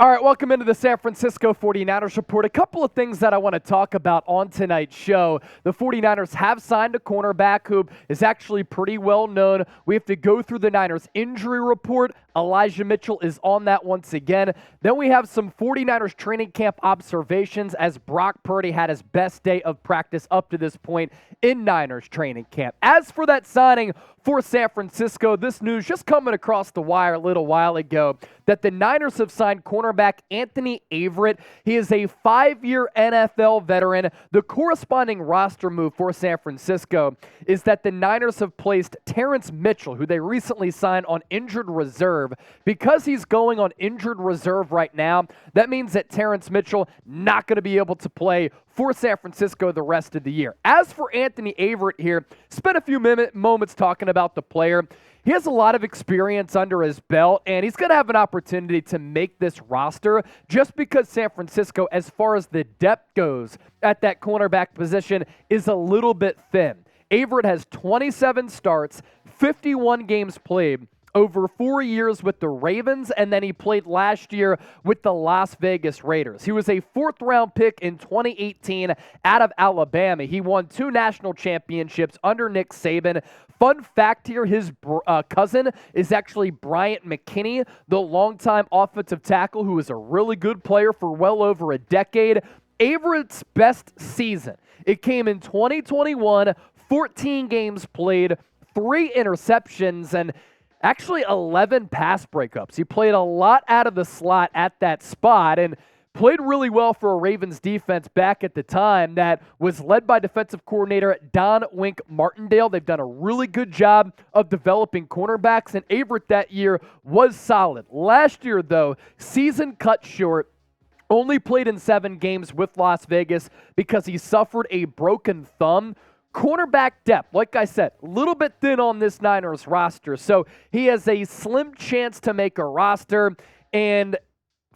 All right, welcome into the San Francisco 49ers Report. A couple of things that I want to talk about on tonight's show. The 49ers have signed a cornerback who is actually pretty well known. We have to go through the Niners injury report. Elijah Mitchell is on that once again. Then we have some 49ers training camp observations as Brock Purdy had his best day of practice up to this point in Niners training camp. As for that signing for San Francisco, this news just coming across the wire a little while ago that the Niners have signed cornerback Anthony Averett. He is a 5-year NFL veteran. The corresponding roster move for San Francisco is that the Niners have placed Terrance Mitchell, who they recently signed on injured reserve. Because he's going on injured reserve right now, that means that Terrance Mitchell not going to be able to play for San Francisco the rest of the year. As for Anthony Averett here, spent a few moments talking about the player. He has a lot of experience under his belt, and he's going to have an opportunity to make this roster just because San Francisco, as far as the depth goes at that cornerback position, is a little bit thin. Averett has 27 starts, 51 games played over 4 years with the Ravens, and then he played last year with the Las Vegas Raiders. He was a 4th-round pick in 2018 out of Alabama. He won 2 national championships under Nick Saban. Fun fact here, his cousin is actually Bryant McKinnie, the longtime offensive tackle who was a really good player for well over a decade. Averett's best season, it came in 2021, 14 games played, 3 interceptions, and actually 11 pass breakups. He played a lot out of the slot at that spot and played really well for a Ravens defense back at the time that was led by defensive coordinator Don Wink Martindale. They've done a really good job of developing cornerbacks, and Averett that year was solid. Last year, though, season cut short. Only played in 7 games with Las Vegas because he suffered a broken thumb. Cornerback depth, like I said, a little bit thin on this Niners roster, so he has a slim chance to make a roster, and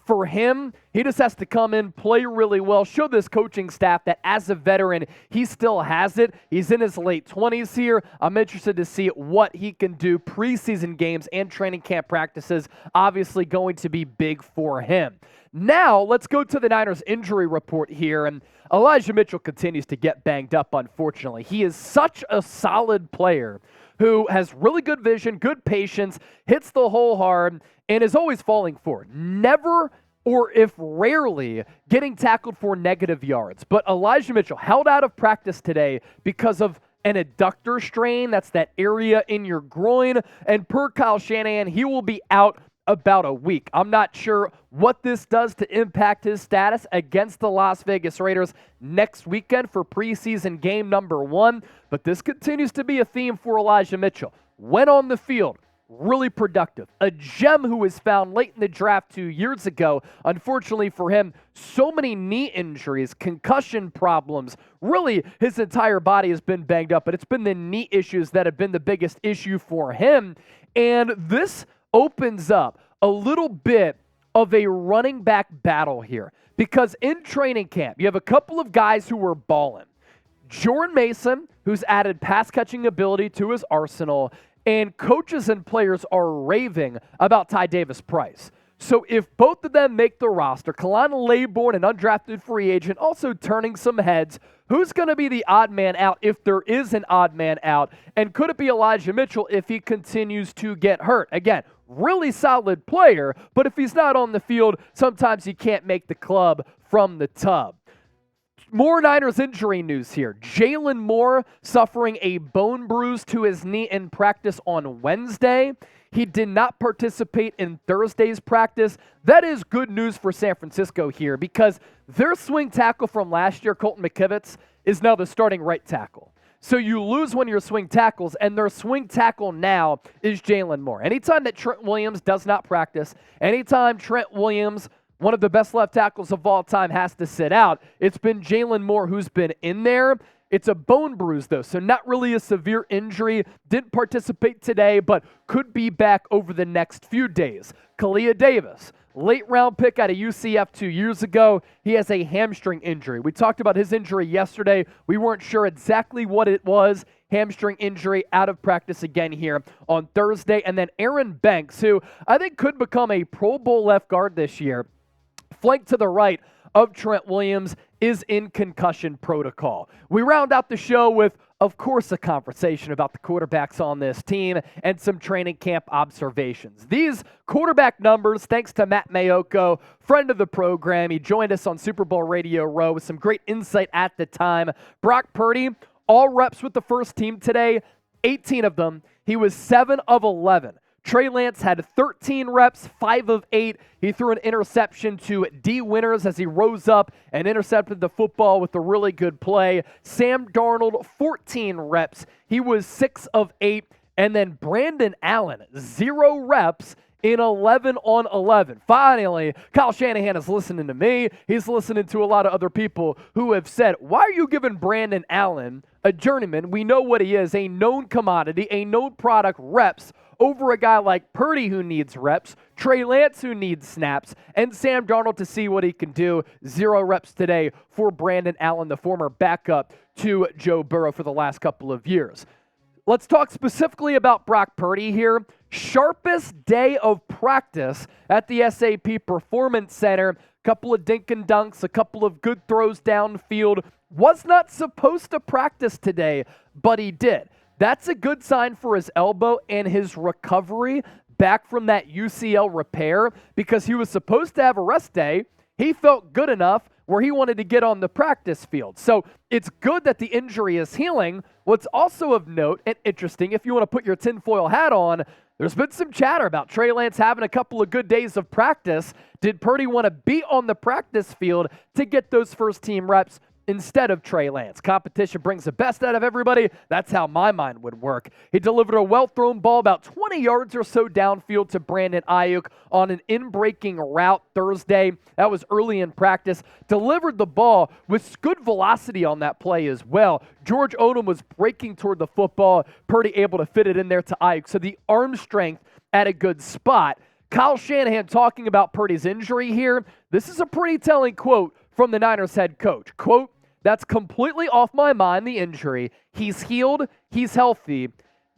for him, he just has to come in, play really well, show this coaching staff that as a veteran, he still has it. He's in his late 20s here. I'm interested to see what he can do. Preseason games and training camp practices obviously going to be big for him. Now, let's go to the Niners injury report here, and Elijah Mitchell continues to get banged up, unfortunately. He is such a solid player who has really good vision, good patience, hits the hole hard, and is always falling forward. Never, or if rarely, getting tackled for negative yards. But Elijah Mitchell held out of practice today because of an adductor strain. That's that area in your groin. And per Kyle Shanahan, he will be out about a week. I'm not sure what this does to impact his status against the Las Vegas Raiders next weekend for preseason game number 1, but this continues to be a theme for Elijah Mitchell. Went on the field, really productive. A gem who was found late in the draft 2 years ago. Unfortunately for him, so many knee injuries, concussion problems. Really, his entire body has been banged up, but it's been the knee issues that have been the biggest issue for him. And this opens up a little bit of a running back battle here because in training camp, you have a couple of guys who were balling. Jordan Mason, who's added pass-catching ability to his arsenal, and coaches and players are raving about Ty Davis-Price. So if both of them make the roster, Kalani Laybourne, an undrafted free agent, also turning some heads, who's going to be the odd man out if there is an odd man out? And could it be Elijah Mitchell if he continues to get hurt? Again, really solid player, but if he's not on the field, sometimes he can't make the club from the tub. More Niners injury news here. Jalen Moore suffering a bone bruise to his knee in practice on Wednesday. He did not participate in Thursday's practice. That is good news for San Francisco here because their swing tackle from last year, Colton McKivitz, is now the starting right tackle. So you lose one of your swing tackles, and their swing tackle now is Jalen Moore. Anytime that Trent Williams does not practice, anytime Trent Williams, one of the best left tackles of all time, has to sit out, it's been Jalen Moore who's been in there. It's a bone bruise, though, so not really a severe injury. Didn't participate today, but could be back over the next few days. Kalia Davis, late round pick out of UCF 2 years ago. He has a hamstring injury. We talked about his injury yesterday. We weren't sure exactly what it was. Hamstring injury, out of practice again here on Thursday. And then Aaron Banks, who I think could become a Pro Bowl left guard this year. flank to the right of Trent Williams, is in concussion protocol. We round out the show with, of course, a conversation about the quarterbacks on this team and some training camp observations. These quarterback numbers, thanks to Matt Mayoko, friend of the program. He joined us on Super Bowl Radio Row with some great insight at the time. Brock Purdy, all reps with the first team today, 18 of them. He was 7 of 11. Trey Lance had 13 reps, 5 of 8. He threw an interception to D. Winters as he rose up and intercepted the football with a really good play. Sam Darnold, 14 reps. He was 6 of 8. And then Brandon Allen, 0 reps in 11 on 11. Finally, Kyle Shanahan is listening to me. He's listening to a lot of other people who have said, why are you giving Brandon Allen, a journeyman, we know what he is, a known commodity, a known product, reps over a guy like Purdy who needs reps, Trey Lance who needs snaps, and Sam Darnold to see what he can do. 0 reps today for Brandon Allen, the former backup to Joe Burrow for the last couple of years. Let's talk specifically about Brock Purdy here. Sharpest day of practice at the SAP Performance Center. Couple of dink and dunks, a couple of good throws downfield. Was not supposed to practice today, but he did. That's a good sign for his elbow and his recovery back from that UCL repair, because he was supposed to have a rest day. He felt good enough where he wanted to get on the practice field. So it's good that the injury is healing. What's also of note and interesting, if you want to put your tinfoil hat on, there's been some chatter about Trey Lance having a couple of good days of practice. Did Purdy want to be on the practice field to get those first team reps instead of Trey Lance? Competition brings the best out of everybody. That's how my mind would work. He delivered a well-thrown ball about 20 yards or so downfield to Brandon Ayuk on an in-breaking route Thursday. That was early in practice. Delivered the ball with good velocity on that play as well. George Odom was breaking toward the football. Purdy able to fit it in there to Ayuk. So the arm strength at a good spot. Kyle Shanahan talking about Purdy's injury here. This is a pretty telling quote from the Niners head coach. Quote, "That's completely off my mind, the injury. He's healed. He's healthy.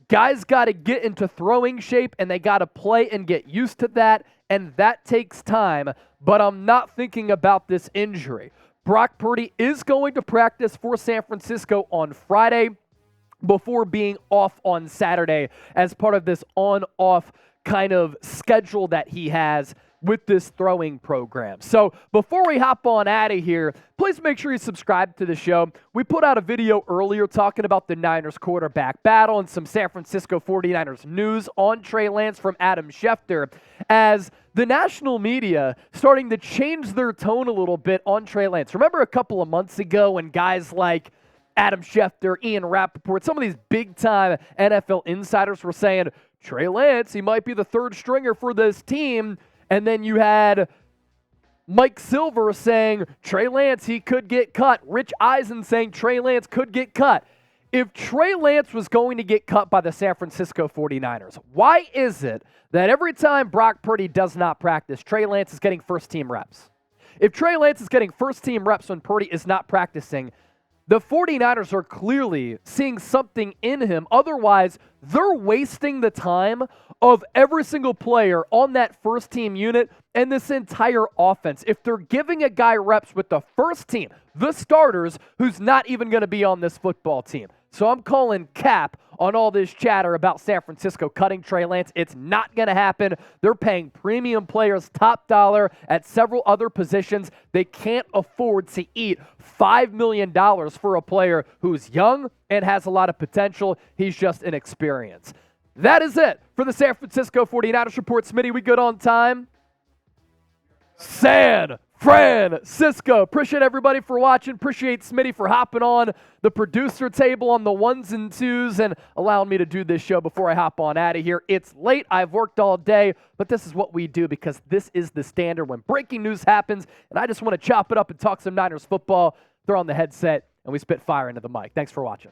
Guys got to get into throwing shape, and they got to play and get used to that, and that takes time. But I'm not thinking about this injury." Brock Purdy is going to practice for San Francisco on Friday before being off on Saturday as part of this on-off kind of schedule that he has with this throwing program. So before we hop on out of here, please make sure you subscribe to the show. We put out a video earlier talking about the Niners quarterback battle and some San Francisco 49ers news on Trey Lance from Adam Schefter, as the national media starting to change their tone a little bit on Trey Lance. Remember a couple of months ago when guys like Adam Schefter, Ian Rappaport, some of these big-time NFL insiders were saying, Trey Lance, he might be the third stringer for this team. And then you had Mike Silver saying, Trey Lance, he could get cut. Rich Eisen saying Trey Lance could get cut. If Trey Lance was going to get cut by the San Francisco 49ers, why is it that every time Brock Purdy does not practice, Trey Lance is getting first-team reps? If Trey Lance is getting first-team reps when Purdy is not practicing, the 49ers are clearly seeing something in him. Otherwise, they're wasting the time of every single player on that first-team unit and this entire offense. If they're giving a guy reps with the first team, the starters, who's not even going to be on this football team. So I'm calling cap on all this chatter about San Francisco cutting Trey Lance. It's not going to happen. They're paying premium players top dollar at several other positions. They can't afford to eat $5 million for a player who's young and has a lot of potential. He's just inexperienced. That is it for the San Francisco 49ers Report. Smitty, we good on time? San Francisco. Appreciate everybody for watching. Appreciate Smitty for hopping on the producer table on the ones and twos and allowing me to do this show before I hop on out of here. It's late. I've worked all day, but this is what we do because this is the standard when breaking news happens, and I just want to chop it up and talk some Niners football. Throw on the headset, and we spit fire into the mic. Thanks for watching.